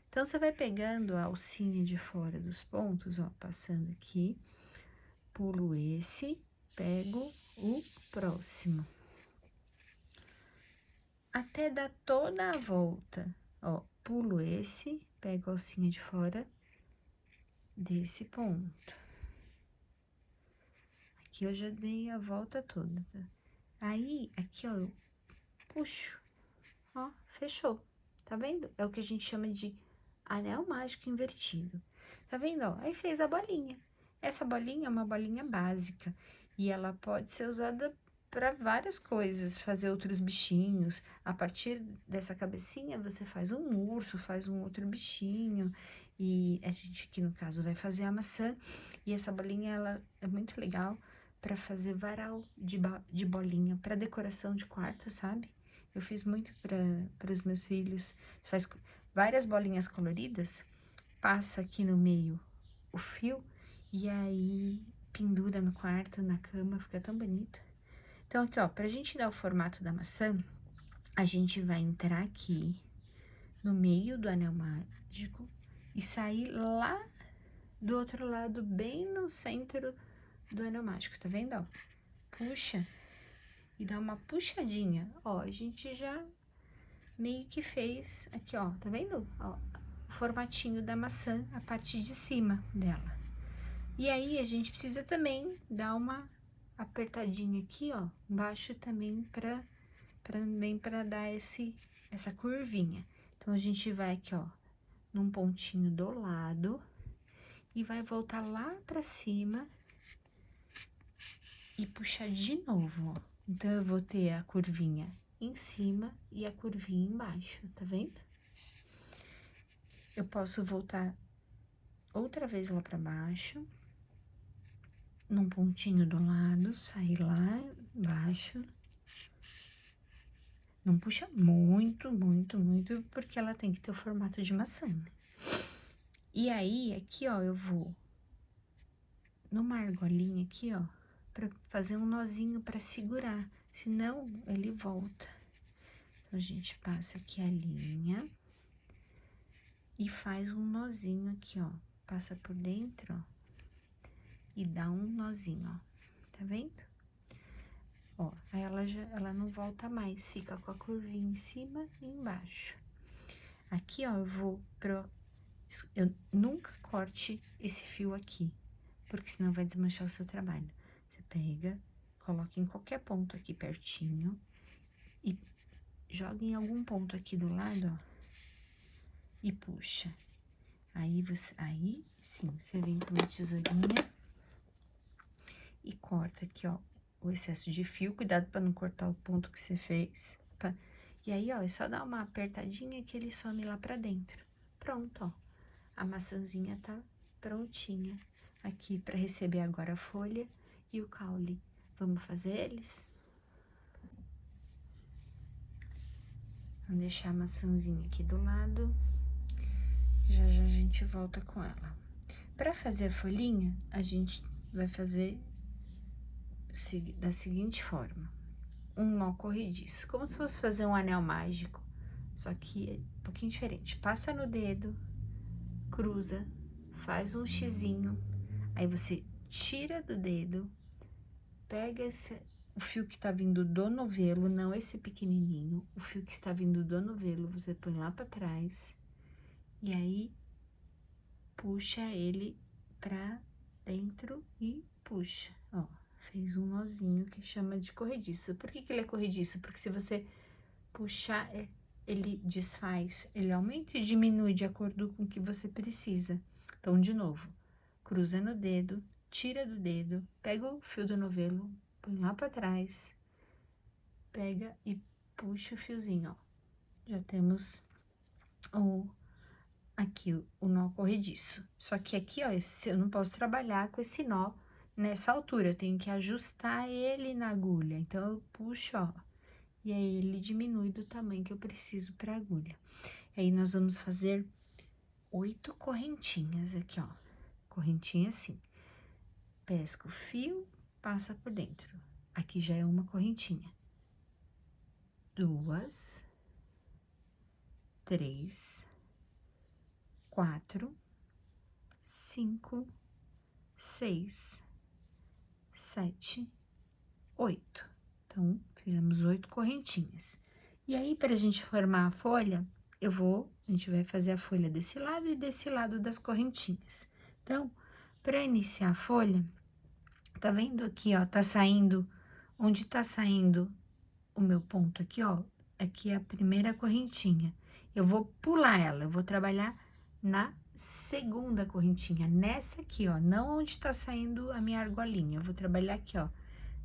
Então, você vai pegando a alcinha de fora dos pontos, ó, passando aqui, pulo esse, pego o próximo. Até dar toda a volta, ó, pulo esse, pego a alcinha de fora desse ponto. Aqui eu já dei a volta toda, tá? Aí, aqui, ó, eu puxo, ó, fechou, tá vendo? É o que a gente chama de anel mágico invertido, tá vendo, ó? Aí fez a bolinha. Essa bolinha é uma bolinha básica e ela pode ser usada para várias coisas, fazer outros bichinhos. A partir dessa cabecinha, você faz um urso, faz um outro bichinho. E a gente aqui, no caso, vai fazer a maçã. E essa bolinha, ela é muito legal para fazer varal de bolinha, para decoração de quarto, sabe? Eu fiz muito para os meus filhos. Você faz várias bolinhas coloridas, passa aqui no meio o fio e aí pendura no quarto, na cama, fica tão bonito. Então, aqui, ó, pra gente dar o formato da maçã, a gente vai entrar aqui no meio do anel mágico e sair lá do outro lado, bem no centro do anel mágico, tá vendo, ó? Puxa e dá uma puxadinha, ó, a gente já meio que fez aqui, ó, tá vendo? Ó, o formatinho da maçã, a parte de cima dela. E aí, a gente precisa também dar uma apertadinha aqui, ó, embaixo também pra dar essa curvinha. Então, a gente vai aqui, ó, num pontinho do lado e vai voltar lá pra cima e puxar de novo, ó. Então, eu vou ter a curvinha em cima e a curvinha embaixo, tá vendo? Eu posso voltar outra vez lá pra baixo, num pontinho do lado, sair lá embaixo. Não puxa muito, muito, muito, porque ela tem que ter o formato de maçã, né? E aí, aqui, ó, eu vou numa argolinha aqui, ó, pra fazer um nozinho pra segurar, senão ele volta. Então, a gente passa aqui a linha e faz um nozinho aqui, ó, passa por dentro, ó, e dá um nozinho, ó, tá vendo? Ó, aí ela não volta mais, fica com a curvinha em cima e embaixo. Aqui, ó, eu vou eu nunca corte esse fio aqui, porque senão vai desmanchar o seu trabalho. Você pega, coloca em qualquer ponto aqui pertinho e joga em algum ponto aqui do lado, ó, e puxa. Aí sim, você vem com uma tesourinha e corta aqui, ó, o excesso de fio. Cuidado para não cortar o ponto que você fez. E aí, ó, é só dar uma apertadinha que ele some lá pra dentro. Pronto, ó. A maçãzinha tá prontinha aqui para receber agora a folha e o caule. Vamos fazer eles? Vamos deixar a maçãzinha aqui do lado. Já já a gente volta com ela. Para fazer a folhinha, a gente vai fazer da seguinte forma: um nó corrediço, como se fosse fazer um anel mágico, só que é um pouquinho diferente. Passa no dedo, cruza, faz um xizinho, aí você tira do dedo, pega o fio que tá vindo do novelo, não esse pequenininho, o fio que está vindo do novelo, você põe lá pra trás, e aí puxa ele pra dentro e puxa, ó. Fez um nozinho que chama de corrediço. Por que ele é corrediço? Porque se você puxar, ele desfaz, ele aumenta e diminui de acordo com o que você precisa. Então, de novo, cruza no dedo, tira do dedo, pega o fio do novelo, põe lá pra trás, pega e puxa o fiozinho, ó. Já temos aqui o nó corrediço. Só que aqui, ó, eu não posso trabalhar com esse nó nessa altura, eu tenho que ajustar ele na agulha. Então, eu puxo, ó, e aí ele diminui do tamanho que eu preciso pra agulha. Aí, nós vamos fazer 8 correntinhas aqui, ó. Correntinha assim. Pesca o fio, passa por dentro. Aqui já é uma correntinha. 2, 3, 4, 5, 6, 7, 8. Então, fizemos 8 correntinhas. E aí, pra gente formar a folha, a gente vai fazer a folha desse lado e desse lado das correntinhas. Então, pra iniciar a folha, tá vendo aqui, ó, tá saindo, onde tá saindo o meu ponto aqui, ó, aqui é a primeira correntinha. Eu vou pular ela, eu vou trabalhar na segunda correntinha, nessa aqui, ó, não onde tá saindo a minha argolinha. Eu vou trabalhar aqui, ó,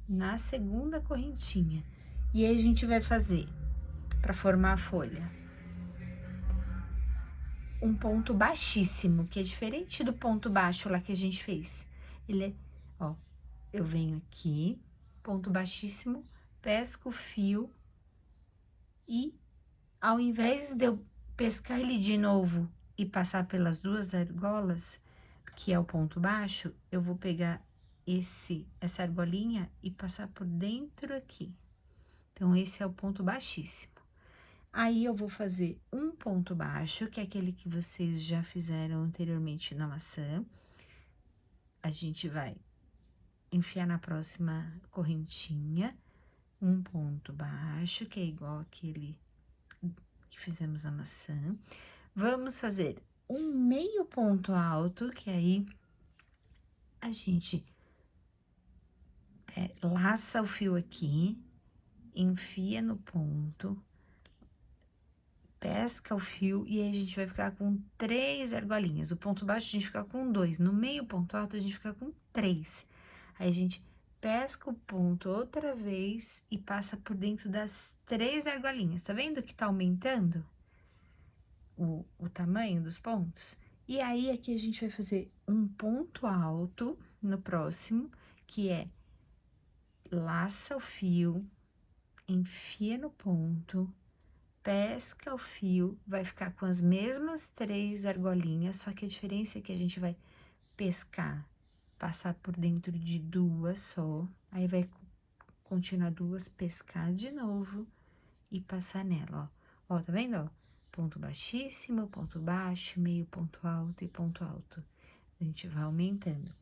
na segunda correntinha. E aí, a gente vai fazer, pra formar a folha, um ponto baixíssimo, que é diferente do ponto baixo lá que a gente fez. Ele é, ó, eu venho aqui, ponto baixíssimo, pesco o fio e, ao invés de eu pescar ele de novo e passar pelas duas argolas, que é o ponto baixo, eu vou pegar essa argolinha e passar por dentro aqui. Então, esse é o ponto baixíssimo. Aí, eu vou fazer um ponto baixo, que é aquele que vocês já fizeram anteriormente na maçã. A gente vai enfiar na próxima correntinha um ponto baixo, que é igual aquele que fizemos na maçã. Vamos fazer um meio ponto alto, que aí a gente laça o fio aqui, enfia no ponto, pesca o fio e aí a gente vai ficar com 3 argolinhas. O ponto baixo a gente fica com 2, no meio ponto alto a gente fica com 3. Aí a gente pesca o ponto outra vez e passa por dentro das 3 argolinhas. Tá vendo que tá aumentando o tamanho dos pontos? E aí, aqui a gente vai fazer um ponto alto no próximo, que é laça o fio, enfia no ponto, pesca o fio, vai ficar com as mesmas 3 argolinhas, só que a diferença é que a gente vai pescar, passar por dentro de 2 só, aí vai continuar 2, pescar de novo e passar nela, ó. Ó, tá vendo, ó? Ponto baixíssimo, ponto baixo, meio ponto alto e ponto alto. A gente vai aumentando.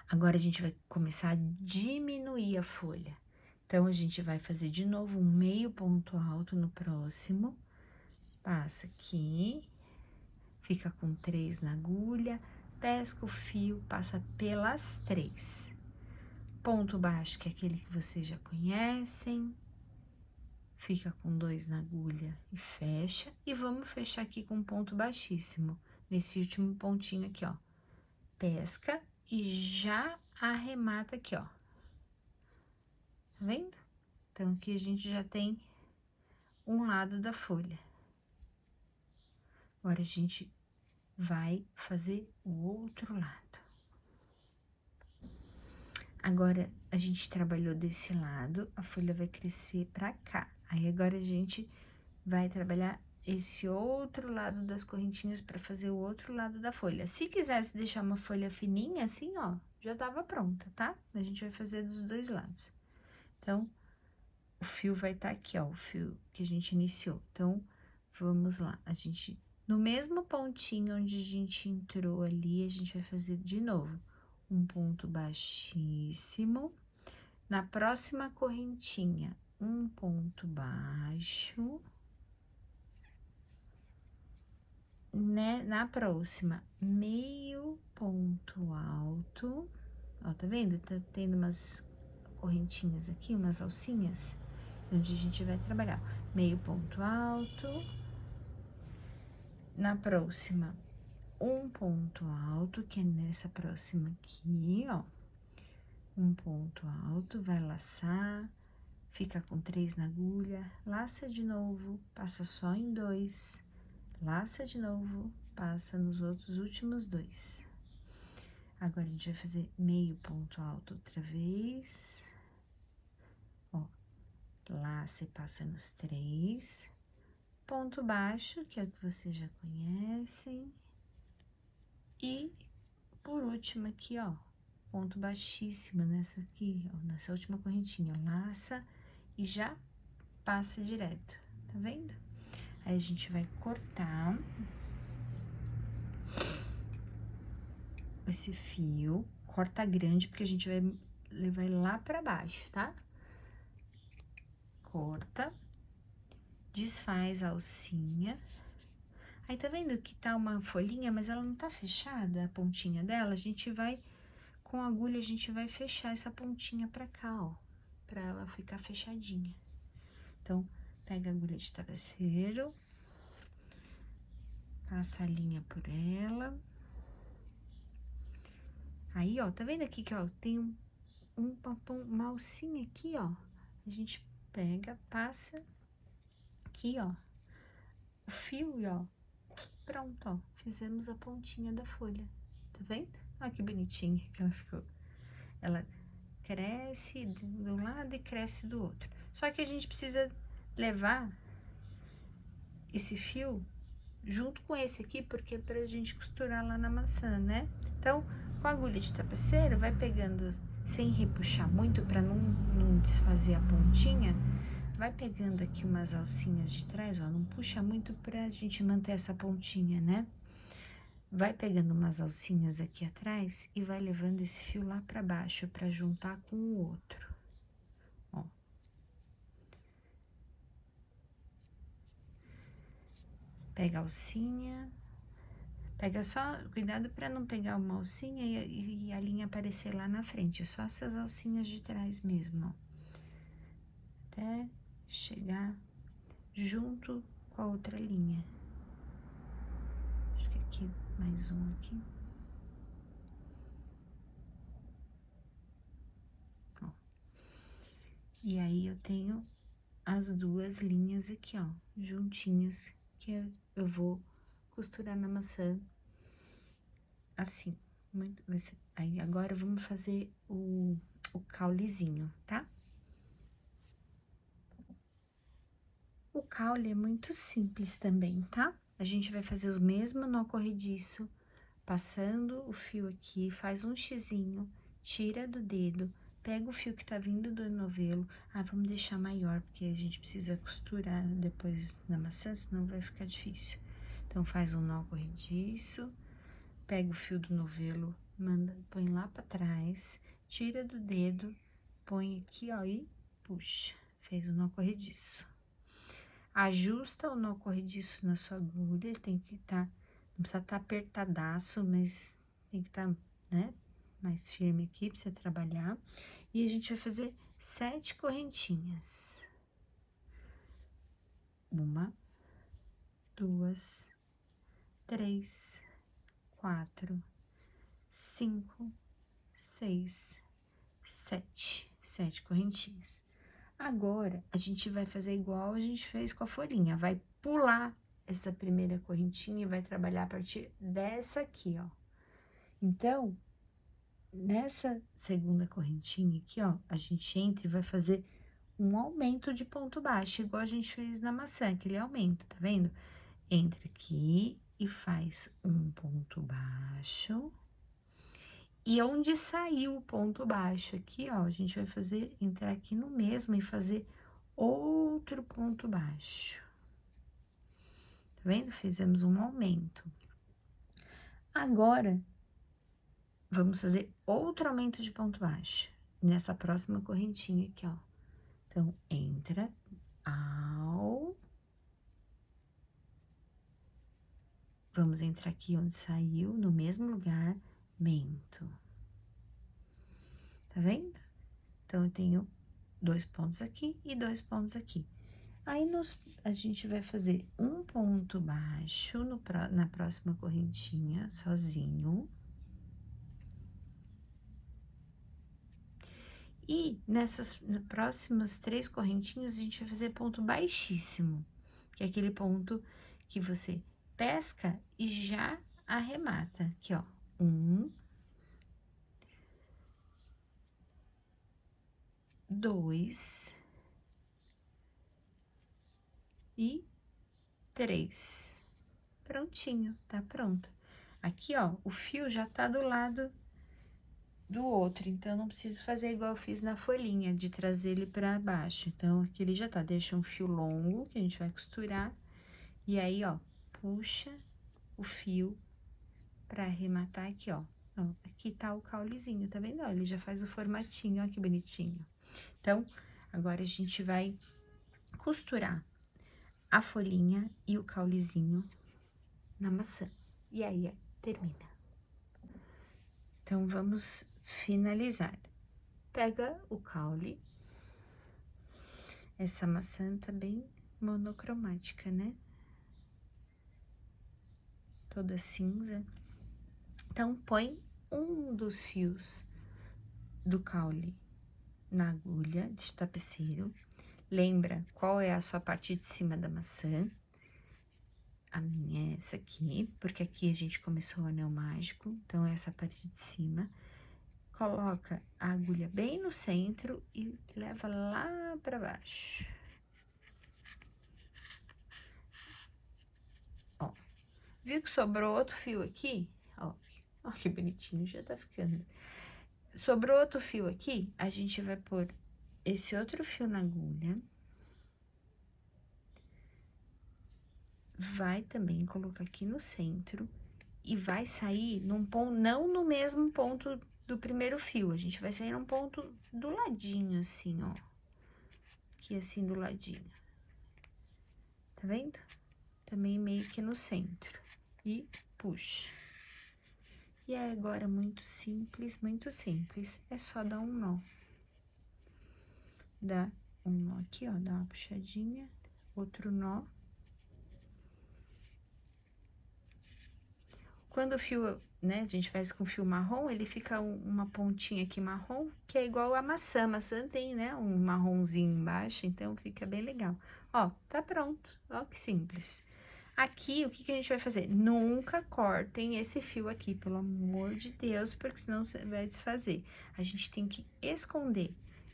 Agora, a gente vai começar a diminuir a folha. Então, a gente vai fazer de novo um meio ponto alto no próximo. Passa aqui, fica com 3 na agulha, pesca o fio, passa pelas 3. Ponto baixo, que é aquele que vocês já conhecem, fica com 2 na agulha e fecha. E vamos fechar aqui com um ponto baixíssimo, nesse último pontinho aqui, ó. Pesca e já arremata aqui, ó. Tá vendo? Então, aqui a gente já tem um lado da folha. Agora, a gente vai fazer o outro lado. Agora, a gente trabalhou desse lado, a folha vai crescer pra cá. Aí, agora, a gente vai trabalhar esse outro lado das correntinhas para fazer o outro lado da folha. Se quisesse deixar uma folha fininha, assim, ó, já tava pronta, tá? A gente vai fazer dos dois lados. Então, o fio vai estar aqui, ó, o fio que a gente iniciou. Então, vamos lá. A gente, no mesmo pontinho onde a gente entrou ali, a gente vai fazer de novo um ponto baixíssimo. Na próxima correntinha, um ponto baixo. Né? Na próxima, meio ponto alto. Ó, tá vendo? Tá tendo umas correntinhas aqui, umas alcinhas, onde a gente vai trabalhar. Meio ponto alto. Na próxima, um ponto alto, que é nessa próxima aqui, ó. Um ponto alto, vai laçar, fica com 3 na agulha, laça de novo, passa só em 2, laça de novo, passa nos outros últimos 2. Agora, a gente vai fazer meio ponto alto outra vez. Ó, laça e passa nos 3. Ponto baixo, que é o que vocês já conhecem. E, por último aqui, ó, ponto baixíssimo nessa aqui, ó, nessa última correntinha. Laça e já passa direto, tá vendo? Aí, a gente vai cortar esse fio, corta grande, porque a gente vai levar ele lá pra baixo, tá? Corta, desfaz a alcinha. Aí, tá vendo que tá uma folhinha, mas ela não tá fechada, a pontinha dela? A gente vai, com a agulha, a gente vai fechar essa pontinha pra cá, ó, pra ela ficar fechadinha. Então, pega a agulha de travesseiro, passa a linha por ela. Aí, ó, tá vendo aqui que, ó, tem uma alcinha aqui, ó. A gente pega, passa aqui, ó, o fio, e, ó, pronto, ó, fizemos a pontinha da folha, tá vendo? Olha que bonitinha que ela ficou. Ela cresce de um lado e cresce do outro. Só que a gente precisa levar esse fio junto com esse aqui, porque é pra gente costurar lá na maçã, né? Então, com a agulha de tapeceiro, vai pegando sem repuxar muito, pra não desfazer a pontinha. Vai pegando aqui umas alcinhas de trás, ó, não puxa muito pra gente manter essa pontinha, né? Vai pegando umas alcinhas aqui atrás e vai levando esse fio lá pra baixo, pra juntar com o outro, ó. Pega a alcinha, pega só, cuidado pra não pegar uma alcinha e a linha aparecer lá na frente, é só essas alcinhas de trás mesmo, ó. Até chegar junto com a outra linha. Acho que aqui, mais um aqui. Ó. E aí, eu tenho as duas linhas aqui, ó, juntinhas, que eu vou costurar na maçã, assim, muito, vai ser, aí, agora, vamos fazer o caulezinho, tá? O caule é muito simples também, tá? A gente vai fazer o mesmo nó corrediço, passando o fio aqui, faz um xizinho, tira do dedo, pega o fio que tá vindo do novelo. Ah, vamos deixar maior, porque a gente precisa costurar depois na maçã, senão vai ficar difícil. Então, faz um nó corrediço, pega o fio do novelo, põe lá pra trás, tira do dedo, põe aqui, ó, e puxa. Fez o nó corrediço. Ajusta o nó corrediço na sua agulha, ele tem que estar Não precisa estar apertadaço, mas tem que estar, né, mais firme aqui pra você trabalhar. E a gente vai fazer 7 correntinhas. 1, 2, 3, 4, 5, 6, 7. 7 correntinhas. Agora, a gente vai fazer igual a gente fez com a folhinha. Vai pular essa primeira correntinha e vai trabalhar a partir dessa aqui, ó. Então, nessa segunda correntinha aqui, ó, a gente entra e vai fazer um aumento de ponto baixo, igual a gente fez na maçã, aquele aumento, tá vendo? Entra aqui e faz um ponto baixo. E onde saiu o ponto baixo aqui, ó, a gente vai fazer, entrar aqui no mesmo e fazer outro ponto baixo. Tá vendo? Fizemos um aumento. Agora, vamos fazer outro aumento de ponto baixo, nessa próxima correntinha aqui, ó. Então, entra, ao... Vamos entrar aqui onde saiu, no mesmo lugar, mento. Tá vendo? Então, eu tenho 2 pontos aqui e 2 pontos aqui. Aí, a gente vai fazer um ponto baixo na próxima correntinha, sozinho. E nessas próximas 3 correntinhas, a gente vai fazer ponto baixíssimo, que é aquele ponto que você pesca e já arremata. Aqui, ó. 1, 2 e 3. Prontinho, tá pronto. Aqui, ó, o fio já tá do lado do outro, então eu não preciso fazer igual eu fiz na folhinha, de trazer ele pra baixo. Então, aqui ele já tá, deixa um fio longo, que a gente vai costurar, e aí, ó, puxa o fio pra arrematar aqui, ó. Ó, aqui tá o caulezinho, tá vendo? Ó, ele já faz o formatinho, ó, que bonitinho. Então, agora a gente vai costurar a folhinha e o caulezinho na maçã. E aí, termina. Então, vamos finalizar. Pega o caule. Essa maçã tá bem monocromática, né? Toda cinza. Então, põe um dos fios do caule na agulha de tapeceiro. Lembra qual é a sua parte de cima da maçã. A minha é essa aqui, porque aqui a gente começou o anel mágico, então essa parte de cima. Coloca a agulha bem no centro e leva lá pra baixo. Ó, viu que sobrou outro fio aqui? Ó, ó que bonitinho, já tá ficando. Sobrou outro fio aqui, a gente vai pôr esse outro fio na agulha. Vai também colocar aqui no centro e vai sair num ponto, não no mesmo ponto do primeiro fio, a gente vai sair num ponto do ladinho, assim, ó. Aqui, assim, do ladinho. Tá vendo? Também meio que no centro. E puxa. E é agora muito simples, é só dar um nó. Dá um nó aqui, ó, dá uma puxadinha, outro nó. Quando o fio, né, a gente faz com fio marrom, ele fica uma pontinha aqui marrom, que é igual a maçã. A maçã tem, né, um marronzinho embaixo, então fica bem legal. Ó, tá pronto, ó que simples. Aqui, o que que a gente vai fazer? Nunca cortem esse fio aqui, pelo amor de Deus, porque senão você vai desfazer. A gente tem que esconder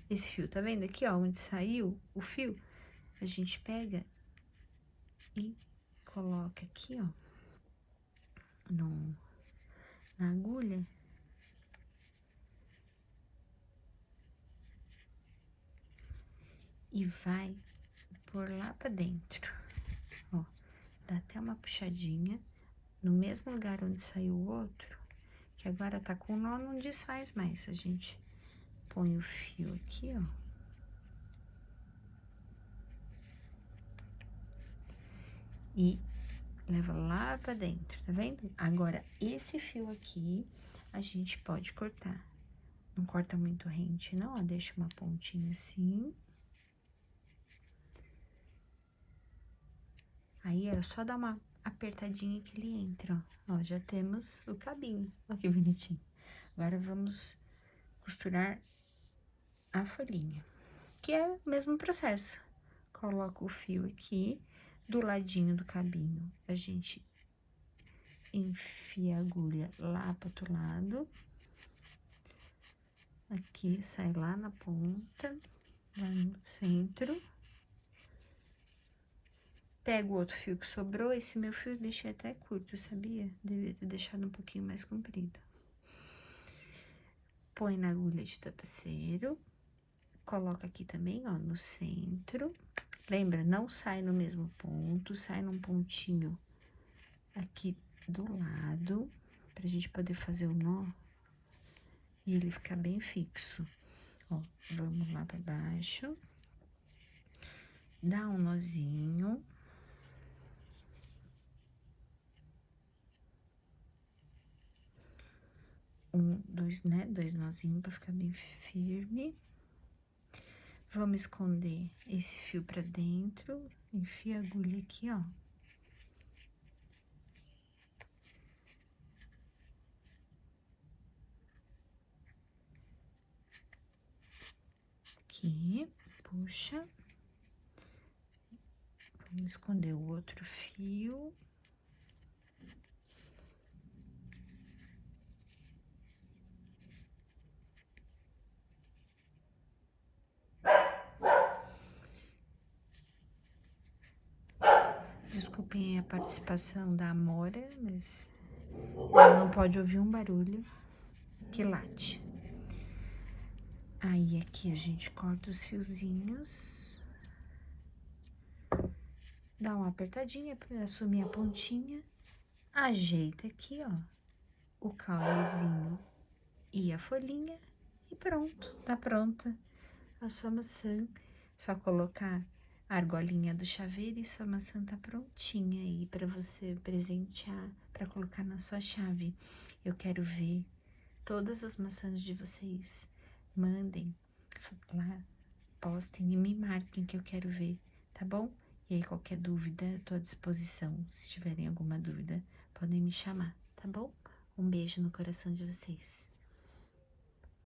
esse fio, tá vendo aqui, ó, onde saiu o fio? A gente pega e coloca aqui, ó, na agulha. E vai por lá pra dentro, ó. Dá até uma puxadinha no mesmo lugar onde saiu o outro, que agora tá com nó, não desfaz mais. A gente põe o fio aqui, ó. E leva lá pra dentro, tá vendo? Agora, esse fio aqui, a gente pode cortar. Não corta muito rente, não, ó, deixa uma pontinha assim. Aí, é só dar uma apertadinha que ele entra, ó. Ó, já temos o cabinho, ó que bonitinho. Agora, vamos costurar a folhinha, que é o mesmo processo. Coloca o fio aqui, do ladinho do cabinho, a gente enfia a agulha lá pro outro lado. Aqui, sai lá na ponta, lá no centro. Pego o outro fio que sobrou, esse meu fio eu deixei até curto, sabia? Devia ter deixado um pouquinho mais comprido. Põe na agulha de tapeceiro, coloca aqui também, ó, no centro. Lembra, não sai no mesmo ponto, sai num pontinho aqui do lado, pra gente poder fazer o nó e ele ficar bem fixo. Ó, vamos lá pra baixo. Dá um nozinho. Dois, né? Dois nozinhos pra ficar bem firme. Vamos esconder esse fio pra dentro. Enfia a agulha aqui, ó. Aqui, puxa. Vamos esconder o outro fio. Desculpem a participação da Amora, mas ela não pode ouvir um barulho que late. Aí, aqui a gente corta os fiozinhos. Dá uma apertadinha pra assumir a pontinha. Ajeita aqui, ó, o caulezinho e a folhinha. E pronto, tá pronta a sua maçã. Só colocar a argolinha do chaveiro e sua maçã tá prontinha aí pra você presentear, pra colocar na sua chave. Eu quero ver todas as maçãs de vocês. Mandem lá, postem e me marquem que eu quero ver, tá bom? E aí, qualquer dúvida, eu tô à disposição. Se tiverem alguma dúvida, podem me chamar, tá bom? Um beijo no coração de vocês.